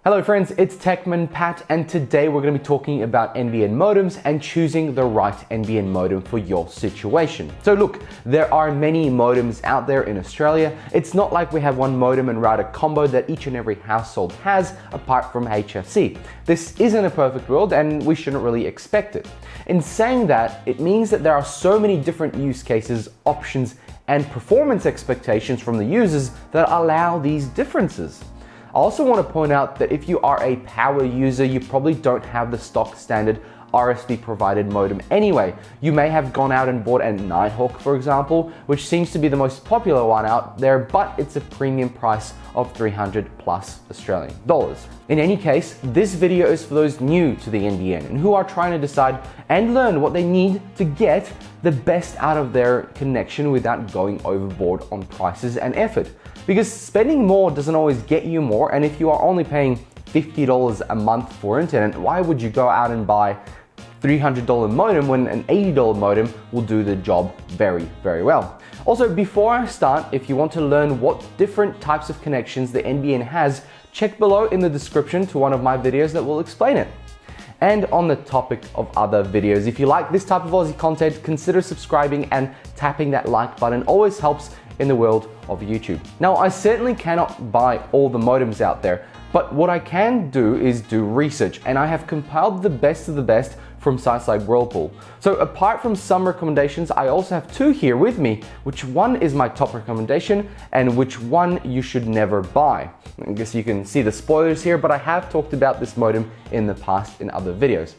Hello friends, it's Techman Pat, and today we're going to be talking about NBN modems and choosing the right NBN modem for your situation. So look, there are many modems out there in Australia. It's not like we have one modem and router combo that each and every household has apart from HFC. This isn't a perfect world and we shouldn't really expect it. In saying that, it means that there are so many different use cases, options, and performance expectations from the users that allow these differences. I also want to point out that if you are a power user, you probably don't have the stock standard RSP provided modem anyway. You may have gone out and bought a Nighthawk, for example, which seems to be the most popular one out there, but it's a premium price of 300 plus Australian dollars. In any case, this video is for those new to the NBN and who are trying to decide and learn what they need to get the best out of their connection without going overboard on prices and effort. Because spending more doesn't always get you more, and if you are only paying $50 a month for internet, why would you go out and buy $300 modem when an $80 modem will do the job very, very well? Also, before I start, if you want to learn what different types of connections the NBN has, check below in the description to one of my videos that will explain it. And on the topic of other videos, if you like this type of Aussie content, consider subscribing and tapping that like button. Always helps in the world of YouTube. Now, I certainly cannot buy all the modems out there, but what I can do is do research, and I have compiled the best of the best from sites like Whirlpool. So apart from some recommendations, I also have two here with me, which one is my top recommendation and which one you should never buy. I guess you can see the spoilers here, but I have talked about this modem in the past in other videos.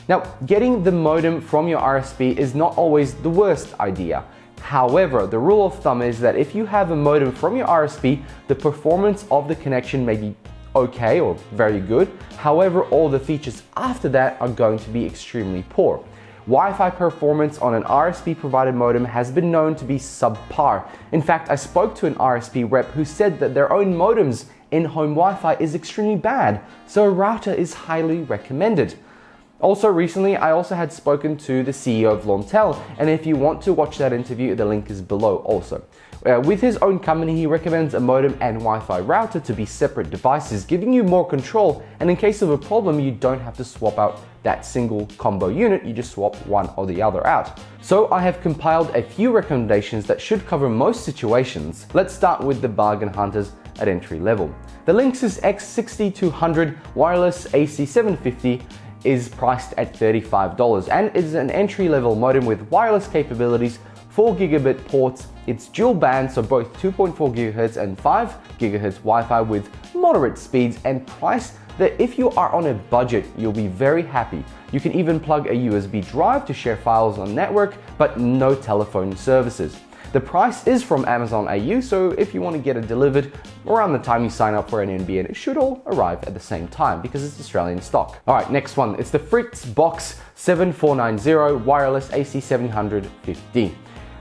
Now, getting the modem from your RSP is not always the worst idea. However, the rule of thumb is that if you have a modem from your RSP, the performance of the connection may be okay or very good. However, all the features after that are going to be extremely poor. Wi-Fi performance on an RSP provided modem has been known to be subpar. In fact, I spoke to an RSP rep who said that their own modems in-home Wi-Fi is extremely bad, so a router is highly recommended. Also recently, I also had spoken to the CEO of Lontel, and if you want to watch that interview, the link is below also. With his own company, he recommends a modem and Wi-Fi router to be separate devices, giving you more control, and in case of a problem, you don't have to swap out that single combo unit, you just swap one or the other out. So I have compiled a few recommendations that should cover most situations. Let's start with the bargain hunters at entry level. The Linksys X6200 wireless AC750 is priced at $35 and is an entry-level modem with wireless capabilities, 4 gigabit ports. It's dual band, so both 2.4 GHz and 5 GHz Wi-Fi with moderate speeds, and price that if you are on a budget, you'll be very happy. You can even plug a USB drive to share files on network, but no telephone services. The price is from Amazon AU, so if you want to get it delivered around the time you sign up for an NBN, it should all arrive at the same time because it's Australian stock. All right, next one. It's the FRITZ Box 7490 Wireless AC750.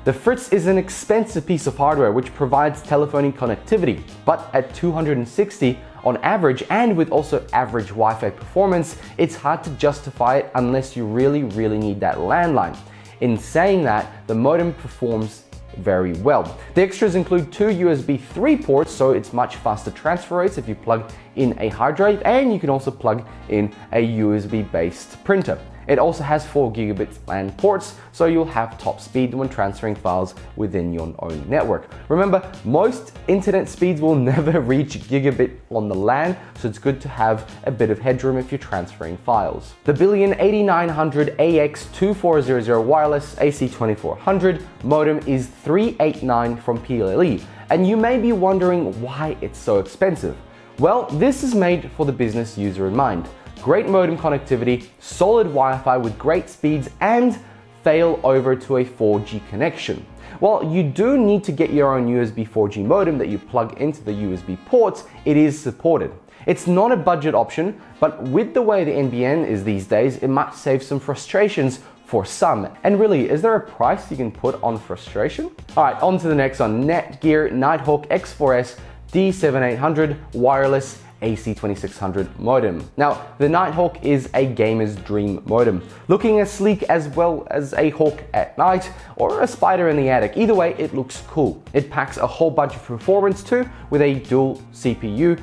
The FRITZ is an expensive piece of hardware which provides telephony connectivity, but at 260 on average, and with also average Wi-Fi performance, it's hard to justify it unless you really need that landline. In saying that, the modem performs very well. The extras include 2 USB 3 ports, so it's much faster transfer rates if you plug in a hard drive, and you can also plug in a USB based printer. It also has 4 gigabit LAN ports, so you'll have top speed when transferring files within your own network. Remember, most internet speeds will never reach gigabit on the LAN, so it's good to have a bit of headroom if you're transferring files. The Billion 8900 AX2400 wireless AC2400 modem is $389 from PLE, and you may be wondering why it's so expensive. Well, this is made for the business user in mind. Great modem connectivity, solid Wi-Fi with great speeds, and fail over to a 4G connection. While you do need to get your own USB 4G modem that you plug into the USB ports, it is supported. It's not a budget option, but with the way the NBN is these days, it might save some frustrations for some. And really, is there a price you can put on frustration? All right, on to the next one. Netgear Nighthawk X4S D7800 wireless AC2600 modem. Now, the Nighthawk is a gamer's dream modem, looking as sleek as well as a hawk at night or a spider in the attic. Either way, it looks cool. It packs a whole bunch of performance too, with a dual CPU,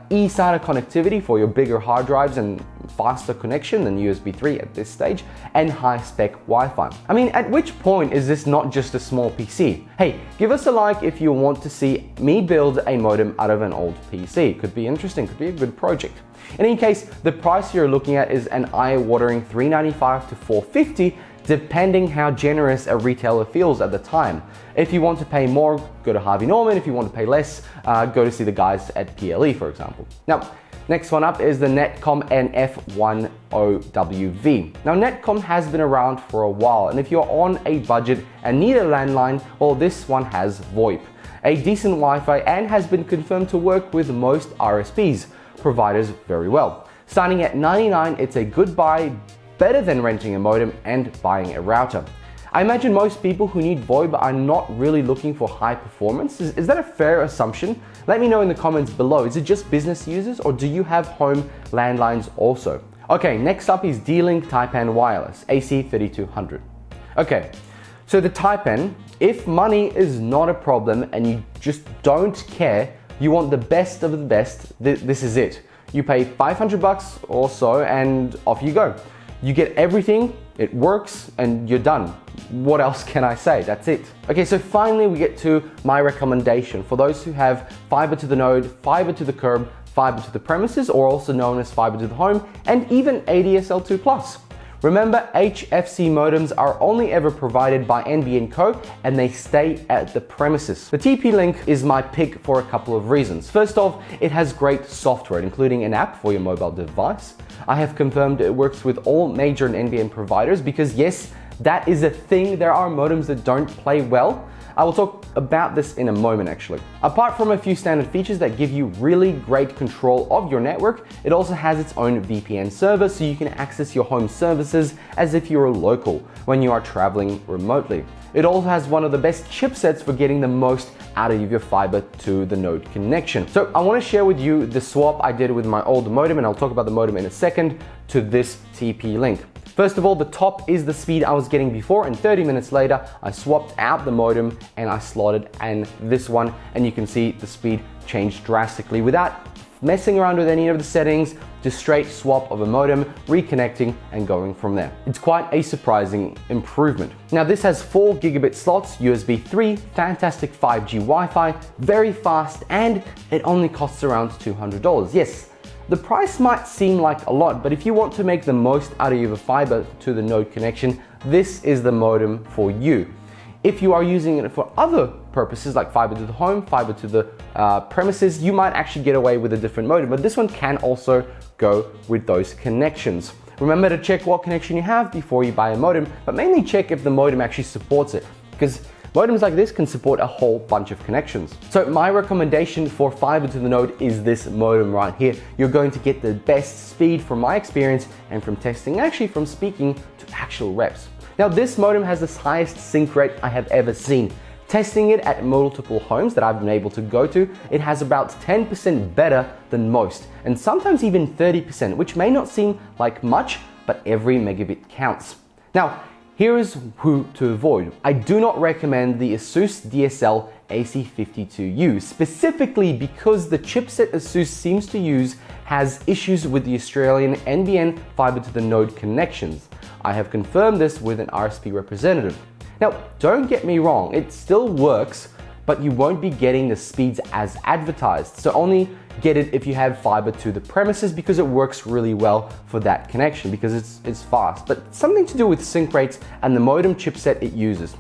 eSATA connectivity for your bigger hard drives and faster connection than USB 3 at this stage, and high-spec Wi-Fi. I mean, at which point is this not just a small PC? Hey, give us a like if you want to see me build a modem out of an old PC. Could be interesting, could be a good project. In any case, the price you're looking at is an eye-watering $395 to $450, depending how generous a retailer feels at the time. If you want to pay more, go to Harvey Norman. If you want to pay less, go to see the guys at PLE, for example. Now, next one up is the Netcom NF10WV. Now, Netcom has been around for a while, and if you're on a budget and need a landline, well, this one has VoIP, a decent Wi-Fi, and has been confirmed to work with most RSPs providers very well. Starting at $99, it's a good buy, better than renting a modem and buying a router. I imagine most people who need VoIP are not really looking for high performance. Is that a fair assumption? Let me know in the comments below. Is it just business users, or do you have home landlines also? Okay, next up is D-Link Taipan Wireless, AC3200. Okay, so the Taipan, if money is not a problem and you just don't care, you want the best of the best, this is it. You pay 500 bucks or so and off you go. You get everything, it works, and you're done. What else can I say? That's it. Okay, so finally we get to my recommendation for those who have fiber to the node, fiber to the curb, fiber to the premises, or also known as fiber to the home, and even ADSL 2+. Remember, HFC modems are only ever provided by NBN Co, and they stay at the premises. The TP-Link is my pick for a couple of reasons. First off, it has great software, including an app for your mobile device. I have confirmed it works with all major NBN providers because yes, that is a thing. There are modems that don't play well. I will talk about this in a moment actually. Apart from a few standard features that give you really great control of your network, it also has its own VPN server so you can access your home services as if you're local when you are traveling remotely. It also has one of the best chipsets for getting the most out of your fiber to the node connection. So I want to share with you the swap I did with my old modem, and I'll talk about the modem in a second, to this TP-Link. First of all, the top is the speed I was getting before, and 30 minutes later, I swapped out the modem and I slotted in this one, and you can see the speed changed drastically without messing around with any of the settings, just straight swap of a modem, reconnecting and going from there. It's quite a surprising improvement. Now this has 4 gigabit slots, USB 3, fantastic 5G Wi-Fi, very fast, and it only costs around $200. Yes, the price might seem like a lot, but if you want to make the most out of your fiber to the node connection, this is the modem for you. If you are using it for other purposes like fiber to the home, fiber to the premises, you might actually get away with a different modem, but this one can also go with those connections. Remember to check what connection you have before you buy a modem, but mainly check if the modem actually supports it, because modems like this can support a whole bunch of connections. So my recommendation for fiber to the node is this modem right here. You're going to get the best speed from my experience and from testing, actually from speaking to actual reps. Now this modem has the highest sync rate I have ever seen. Testing it at multiple homes that I've been able to go to, it has about 10% better than most, and sometimes even 30%, which may not seem like much, but every megabit counts. Now, here is who to avoid. I do not recommend the ASUS DSL AC52U, specifically because the chipset ASUS seems to use has issues with the Australian NBN fiber to the node connections. I have confirmed this with an RSP representative. Now, don't get me wrong, it still works, but you won't be getting the speeds as advertised. So only get it if you have fiber to the premises, because it works really well for that connection because it's fast. But something to do with sync rates and the modem chipset it uses.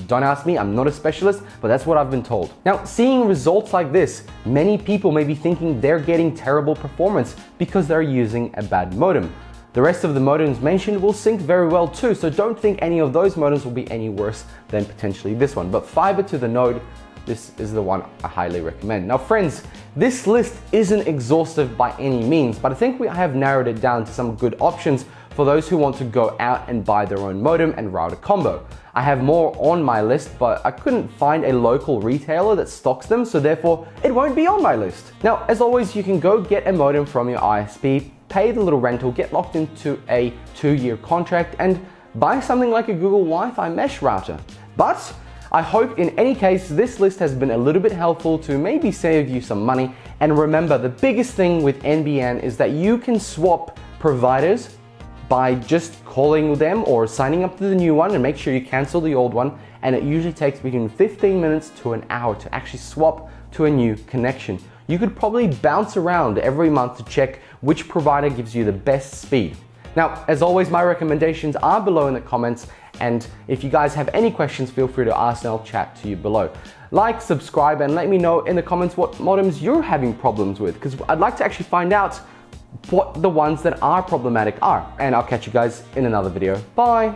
Don't ask me, I'm not a specialist, but that's what I've been told. Now, seeing results like this, many people may be thinking they're getting terrible performance because they're using a bad modem. The rest of the modems mentioned will sync very well too, so don't think any of those modems will be any worse than potentially this one. But fiber to the node, this is the one I highly recommend. Now friends, this list isn't exhaustive by any means, but I think I have narrowed it down to some good options for those who want to go out and buy their own modem and router combo. I have more on my list, but I couldn't find a local retailer that stocks them, so therefore it won't be on my list. Now, as always, you can go get a modem from your ISP, pay the little rental, get locked into a 2-year contract, and buy something like a Google Wi-Fi mesh router. But I hope in any case this list has been a little bit helpful to maybe save you some money. And remember, the biggest thing with NBN is that you can swap providers by just calling them or signing up to the new one, and make sure you cancel the old one. And it usually takes between 15 minutes to an hour to actually swap to a new connection. You could probably bounce around every month to check which provider gives you the best speed. Now, as always, my recommendations are below in the comments, and if you guys have any questions, feel free to ask and I'll chat to you below. Like, subscribe, and let me know in the comments what modems you're having problems with, because I'd like to actually find out what the ones that are problematic are. And I'll catch you guys in another video. Bye!